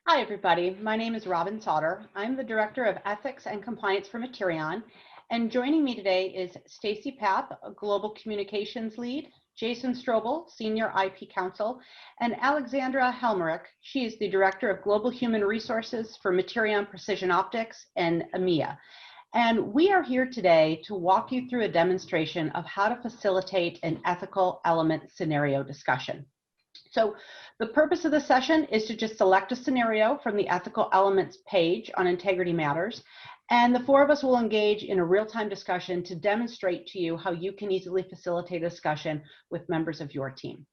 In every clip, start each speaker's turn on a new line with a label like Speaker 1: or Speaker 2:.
Speaker 1: Hi, everybody. My name is Robin Sauter. I'm the Director of Ethics and Compliance for Materion. And joining me today is Stacy Papp, a Global Communications Lead, Jason Strobel, Senior IP Counsel, and Alexandra Helmerich. She is the Director of Global Human Resources for Materion Precision Optics and EMEA. And we are here today to walk you through a demonstration of how to facilitate an ethical element scenario discussion. So the purpose of the session is to just select a scenario from the ethical elements page on Integrity Matters, and the four of us will engage in a real-time discussion to demonstrate to you how you can easily facilitate a discussion with members of your team.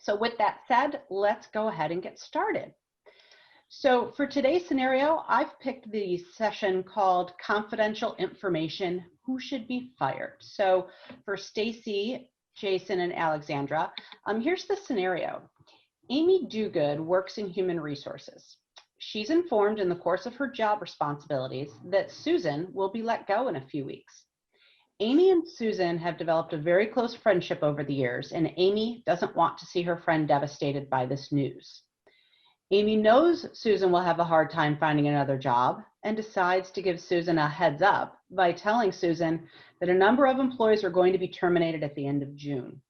Speaker 1: So with that said, let's go ahead and get started. So for today's scenario, I've picked the session called Confidential Information, Who Should Be Fired? So for Stacy, Jason, and Alexandra, here's the scenario. Amy Duguid works in human resources. She's informed in the course of her job responsibilities that Susan will be let go in a few weeks. Amy and Susan have developed a very close friendship over the years, and Amy doesn't want to see her friend devastated by this news. Amy knows Susan will have a hard time finding another job and decides to give Susan a heads up by telling Susan that a number of employees are going to be terminated at the end of June.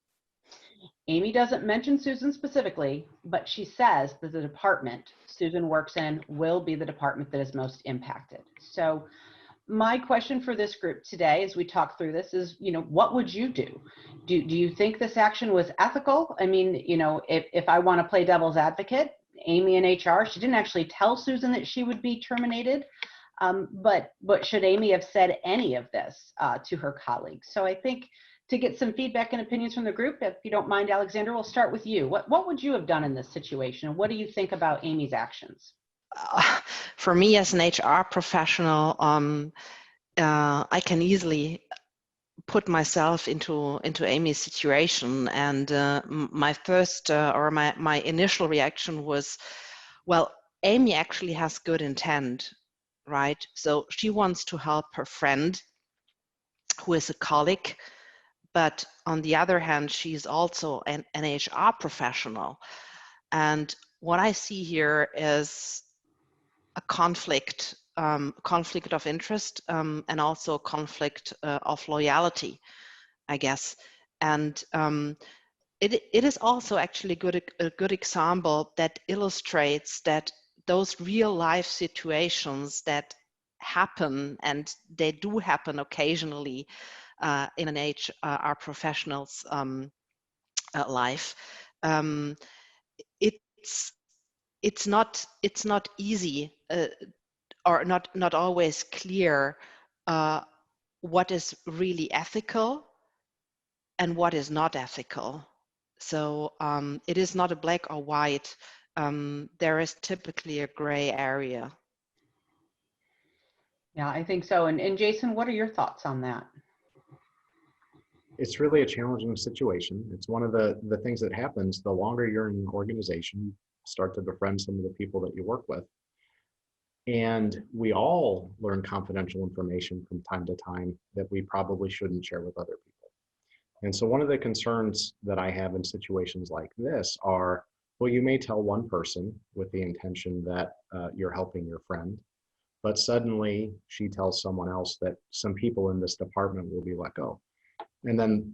Speaker 1: Amy doesn't mention Susan specifically, but she says that the department Susan works in will be the department that is most impacted. So my question for this group today as we talk through this is, what would you do? Do you think this action was ethical? I mean, if I want to play devil's advocate, Amy in HR, she didn't actually tell Susan that she would be terminated, but should Amy have said any of this to her colleagues? So I think to get some feedback and opinions from the group, if you don't mind, Alexandra, we'll start with you. What would you have done in this situation? What do you think about Amy's actions?
Speaker 2: For me as an HR professional, I can easily put myself into Amy's situation, and my first or my initial reaction was, well, Amy actually has good intent, right? So she wants to help her friend who is a colleague, but on the other hand, she's also an HR professional. And what I see here is a conflict of interest, and also conflict of loyalty, I guess. And it is also actually a good example that illustrates that those real life situations that happen, and they do happen occasionally in an HR professional's life, it's not easy or not always clear what is really ethical and what is not ethical. So it is not a black or white. There is typically a gray area.
Speaker 1: Yeah, I think so. And Jason, what are your thoughts on that?
Speaker 3: It's really a challenging situation. It's one of the things that happens the longer you're in an organization, you start to befriend some of the people that you work with. And we all learn confidential information from time to time that we probably shouldn't share with other people. And so one of the concerns that I have in situations like this are, well, you may tell one person with the intention that you're helping your friend, but suddenly she tells someone else that some people in this department will be let go. And then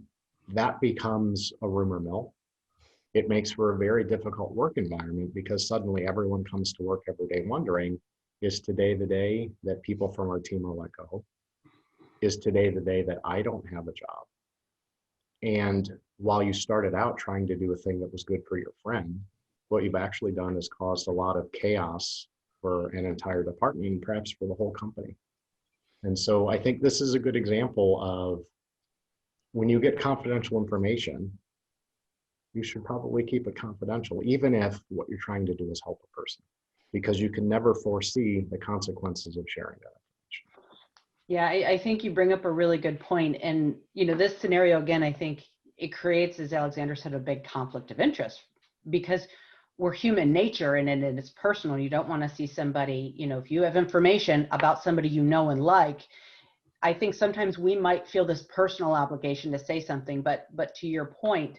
Speaker 3: that becomes a rumor mill. It makes for a very difficult work environment because suddenly everyone comes to work every day wondering, is today the day that people from our team are let go? Is today the day that I don't have a job? And while you started out trying to do a thing that was good for your friend, what you've actually done is caused a lot of chaos for an entire department and perhaps for the whole company. And so I think this is a good example of when you get confidential information, you should probably keep it confidential, even if what you're trying to do is help a person, because you can never foresee the consequences of sharing that information.
Speaker 1: Yeah, I think you bring up a really good point. And, this scenario, again, I think it creates, as Alexandra said, a big conflict of interest because we're human nature and it's personal. You don't want to see somebody, if you have information about somebody you know and like, I think sometimes we might feel this personal obligation to say something, but to your point,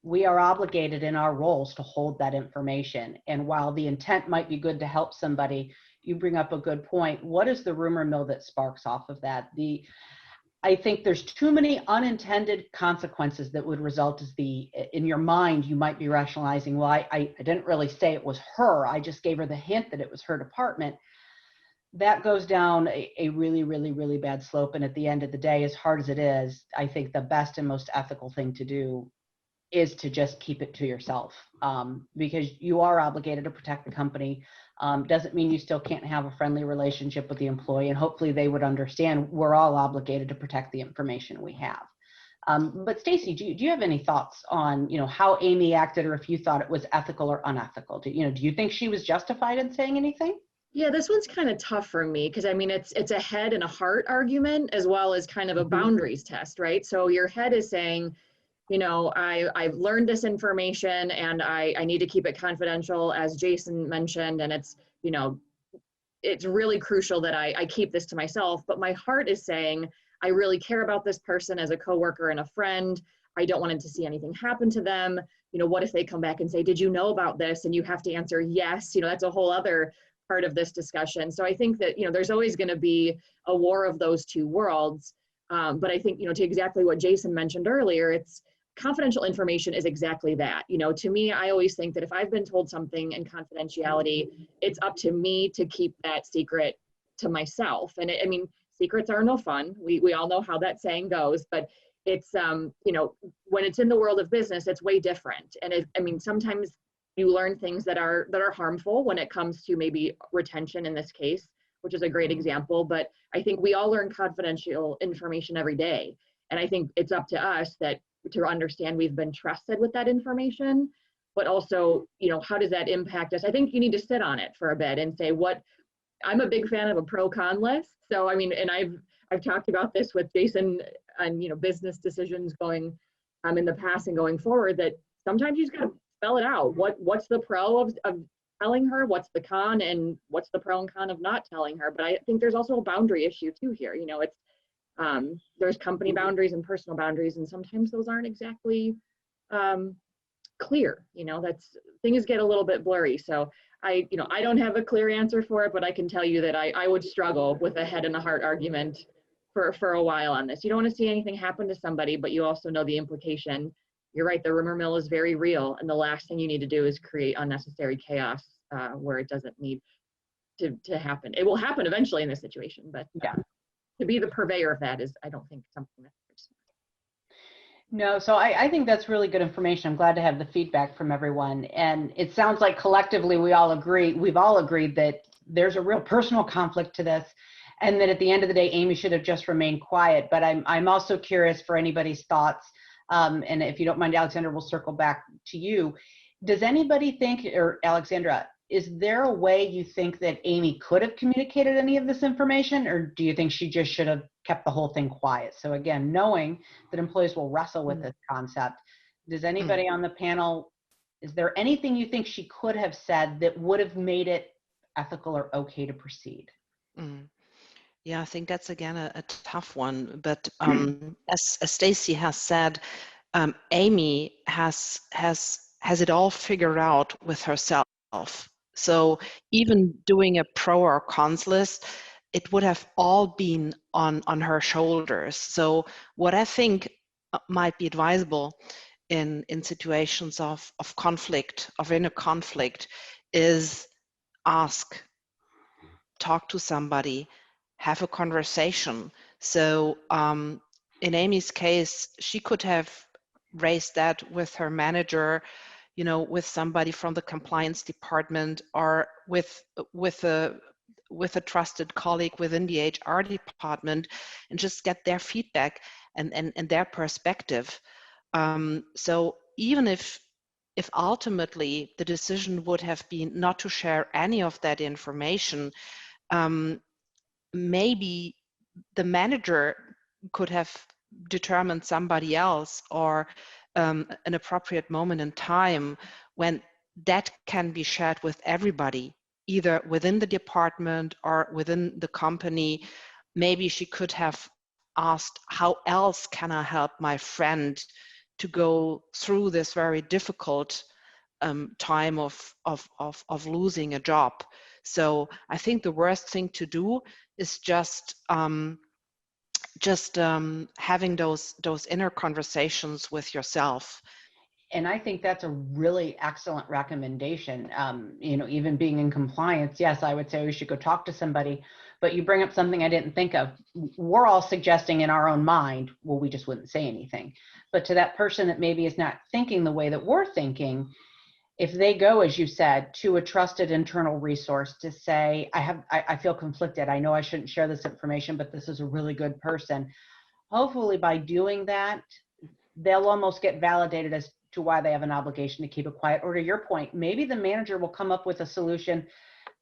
Speaker 1: we are obligated in our roles to hold that information. And while the intent might be good to help somebody, you bring up a good point. What is the rumor mill that sparks off of that? I think there's too many unintended consequences that would result as in your mind, you might be rationalizing, well, I didn't really say it was her. I just gave her the hint that it was her department. That goes down a really, really, really bad slope. And at the end of the day, as hard as it is, I think the best and most ethical thing to do is to just keep it to yourself, because you are obligated to protect the company. Doesn't mean you still can't have a friendly relationship with the employee, and hopefully they would understand we're all obligated to protect the information we have. But Stacy, do you have any thoughts on how Amy acted, or if you thought it was ethical or unethical? Do you think she was justified in saying anything?
Speaker 4: Yeah, this one's kind of tough for me because I mean it's a head and a heart argument as well as kind of a boundaries test, right? So your head is saying, I've learned this information and I need to keep it confidential, as Jason mentioned, and it's really crucial that I keep this to myself. But my heart is saying, I really care about this person as a coworker and a friend. I don't want to see anything happen to them. What if they come back and say, did you know about this? And you have to answer yes. That's a whole other part of this discussion. So I think that, there's always going to be a war of those two worlds. But I think, to exactly what Jason mentioned earlier, it's confidential information is exactly that. To me, I always think that if I've been told something in confidentiality, it's up to me to keep that secret to myself. And secrets are no fun. We all know how that saying goes, but it's, when it's in the world of business, it's way different. And sometimes you learn things that are harmful when it comes to maybe retention in this case, which is a great example. But I think we all learn confidential information every day. And I think it's up to us to understand we've been trusted with that information, but also, how does that impact us? I think you need to sit on it for a bit and say I'm a big fan of a pro-con list. So, and I've talked about this with Jason on, business decisions going in the past and going forward, that sometimes you just got to spell it out. What's the pro of telling her? What's the con, and what's the pro and con of not telling her? But I think there's also a boundary issue too here. It's there's company boundaries and personal boundaries, and sometimes those aren't exactly clear. Things get a little bit blurry. So I don't have a clear answer for it, but I can tell you that I would struggle with a head and a heart argument for a while on this. You don't want to see anything happen to somebody, but you also know the implication. You're right, the rumor mill is very real, and the last thing you need to do is create unnecessary chaos where it doesn't need to happen. It will happen eventually in this situation, but
Speaker 1: yeah.
Speaker 4: To be the purveyor of that is, I don't think, something that's very smart.
Speaker 1: No, so I think that's really good information. I'm glad to have the feedback from everyone. And it sounds like collectively we've all agreed that there's a real personal conflict to this, and that at the end of the day, Amy should have just remained quiet. But I'm also curious for anybody's thoughts. And if you don't mind, Alexandra, we'll circle back to you. Does anybody think, or Alexandra, is there a way you think that Amy could have communicated any of this information, or do you think she just should have kept the whole thing quiet? So again, knowing that employees will wrestle with this concept, does anybody on the panel, is there anything you think she could have said that would have made it ethical or okay to proceed?
Speaker 2: Yeah, I think that's again a tough one. But as Stacy has said, Amy has it all figured out with herself. So even doing a pro or cons list, it would have all been on her shoulders. So what I think might be advisable in situations of conflict, of inner conflict, is talk to somebody, have a conversation. So in Amy's case, she could have raised that with her manager, with somebody from the compliance department, or with a trusted colleague within the HR department, and just get their feedback and their perspective. So even if ultimately the decision would have been not to share any of that information, maybe the manager could have determined somebody else, or an appropriate moment in time when that can be shared with everybody, either within the department or within the company. Maybe she could have asked, how else can I help my friend to go through this very difficult time of losing a job. So I think the worst thing to do is just having those inner conversations with yourself.
Speaker 1: And I think that's a really excellent recommendation. Even being in compliance, yes, I would say we should go talk to somebody, but you bring up something I didn't think of. We're all suggesting in our own mind, well, we just wouldn't say anything. But to that person that maybe is not thinking the way that we're thinking, if they go, as you said, to a trusted internal resource to say, I feel conflicted. I know I shouldn't share this information, but this is a really good person. Hopefully by doing that, they'll almost get validated as to why they have an obligation to keep it quiet. Or to your point, maybe the manager will come up with a solution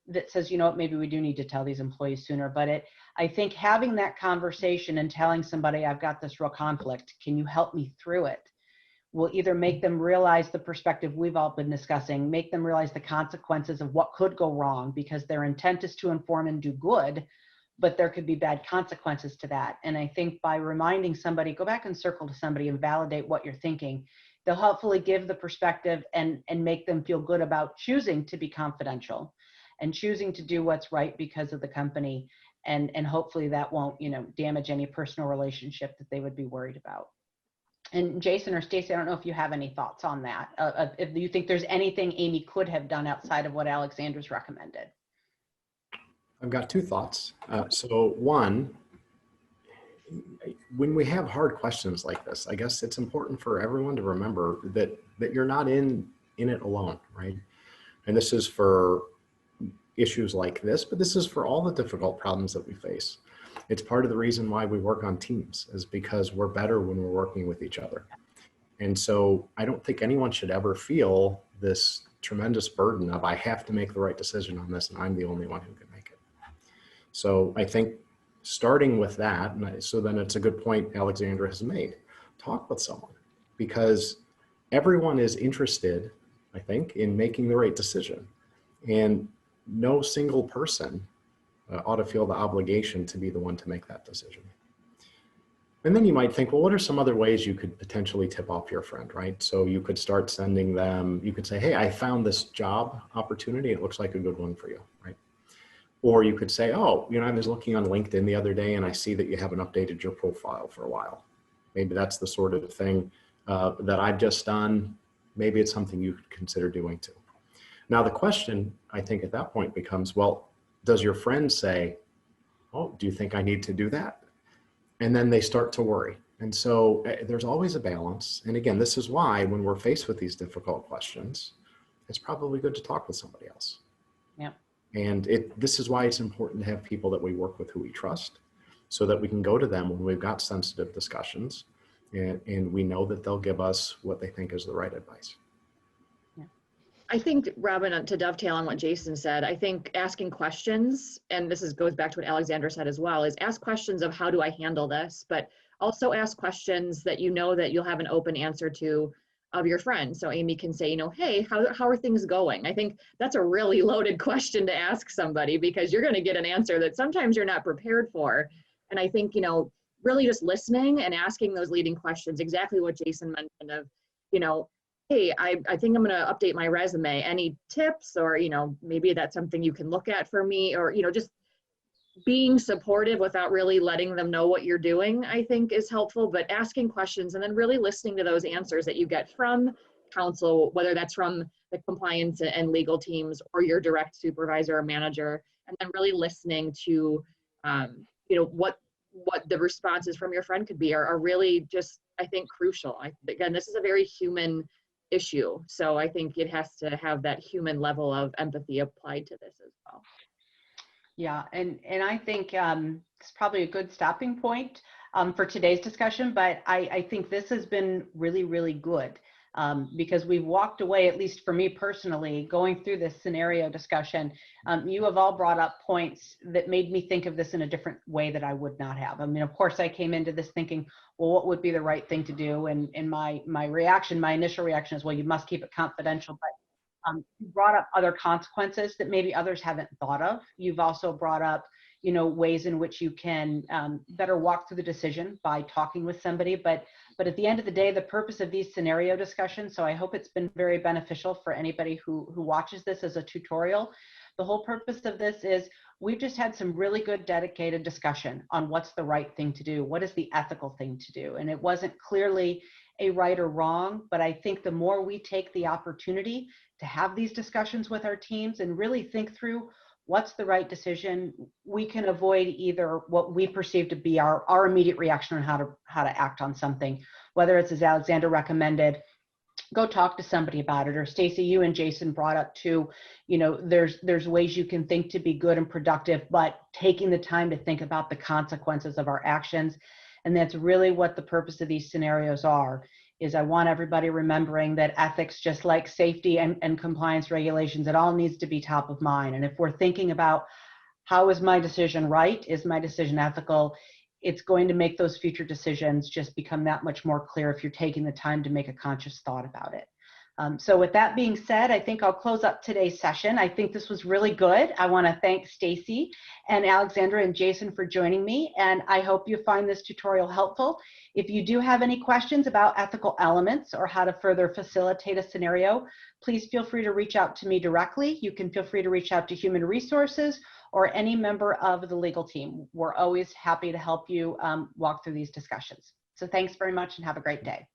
Speaker 1: that says, you know what, maybe we do need to tell these employees sooner. But I think having that conversation and telling somebody, I've got this real conflict, can you help me through it, will either make them realize the perspective we've all been discussing, make them realize the consequences of what could go wrong, because their intent is to inform and do good, but there could be bad consequences to that. And I think by reminding somebody, go back and circle to somebody and validate what you're thinking, they'll hopefully give the perspective and make them feel good about choosing to be confidential and choosing to do what's right because of the company. And hopefully that won't, damage any personal relationship that they would be worried about. And Jason or Stacy, I don't know if you have any thoughts on that. If you think there's anything Amy could have done outside of what Alexandra's recommended.
Speaker 3: I've got two thoughts. So one, when we have hard questions like this, I guess it's important for everyone to remember that you're not in it alone, right? And this is for issues like this, but this is for all the difficult problems that we face. It's part of the reason why we work on teams, is because we're better when we're working with each other. And so I don't think anyone should ever feel this tremendous burden of, I have to make the right decision on this and I'm the only one who can make it. So I think starting with that, so then it's a good point Alexandra has made, talk with someone, because everyone is interested, I think, in making the right decision. And no single person ought to feel the obligation to be the one to make that decision. And then you might think, well, what are some other ways you could potentially tip off your friend, right? So you could start sending them, you could say, hey, I found this job opportunity. It looks like a good one for you, right? Or you could say, oh, I was looking on LinkedIn the other day and I see that you haven't updated your profile for a while. Maybe that's the sort of thing that I've just done. Maybe it's something you could consider doing too. Now the question, I think at that point becomes, well, does your friend say, oh, do you think I need to do that? And then they start to worry. And so there's always a balance. And again, this is why when we're faced with these difficult questions, it's probably good to talk with somebody else.
Speaker 1: Yeah.
Speaker 3: And this is why it's important to have people that we work with who we trust, so that we can go to them when we've got sensitive discussions and we know that they'll give us what they think is the right advice.
Speaker 4: I think, Robin, to dovetail on what Jason said, I think asking questions, and this goes back to what Alexandra said as well, is ask questions of how do I handle this, but also ask questions that that you'll have an open answer to of your friend. So Amy can say, hey, how are things going? I think that's a really loaded question to ask somebody, because you're going to get an answer that sometimes you're not prepared for. And I think, really just listening and asking those leading questions, exactly what Jason mentioned of, hey, I think I'm going to update my resume. Any tips? Or, maybe that's something you can look at for me, or, just being supportive without really letting them know what you're doing, I think is helpful. But asking questions and then really listening to those answers that you get from counsel, whether that's from the compliance and legal teams or your direct supervisor or manager, and then really listening to, what the responses from your friend could be are really just, I think, crucial. Again, this is a very human issue. So I think it has to have that human level of empathy applied to this as well.
Speaker 1: Yeah, and I think it's probably a good stopping point for today's discussion, but I think this has been really, really good because we've walked away, at least for me personally, going through this scenario discussion. You have all brought up points that made me think of this in a different way that I would not have. I mean, of course, I came into this thinking, well, what would be the right thing to do? And my initial reaction is, well, you must keep it confidential. But you brought up other consequences that maybe others haven't thought of. You've also brought up, ways in which you can better walk through the decision by talking with somebody. But at the end of the day, the purpose of these scenario discussions, so I hope it's been very beneficial for anybody who watches this as a tutorial. The whole purpose of this is we've just had some really good dedicated discussion on what's the right thing to do, what is the ethical thing to do. And it wasn't clearly a right or wrong, but I think the more we take the opportunity to have these discussions with our teams and really think through what's the right decision, we can avoid either what we perceive to be our immediate reaction on how to act on something, whether it's, as Alexandra recommended, go talk to somebody about it, or Stacy, you and Jason brought up too, there's ways you can think to be good and productive, but taking the time to think about the consequences of our actions. And that's really what the purpose of these scenarios are, is I want everybody remembering that ethics, just like safety and compliance regulations, it all needs to be top of mind. And if we're thinking about how is my decision right, is my decision ethical, it's going to make those future decisions just become that much more clear if you're taking the time to make a conscious thought about it. So with that being said, I think I'll close up today's session. I think this was really good. I want to thank Stacy and Alexandra and Jason for joining me, and I hope you find this tutorial helpful. If you do have any questions about ethical elements or how to further facilitate a scenario, please feel free to reach out to me directly. You can feel free to reach out to Human Resources or any member of the legal team. We're always happy to help you walk through these discussions. So thanks very much and have a great day.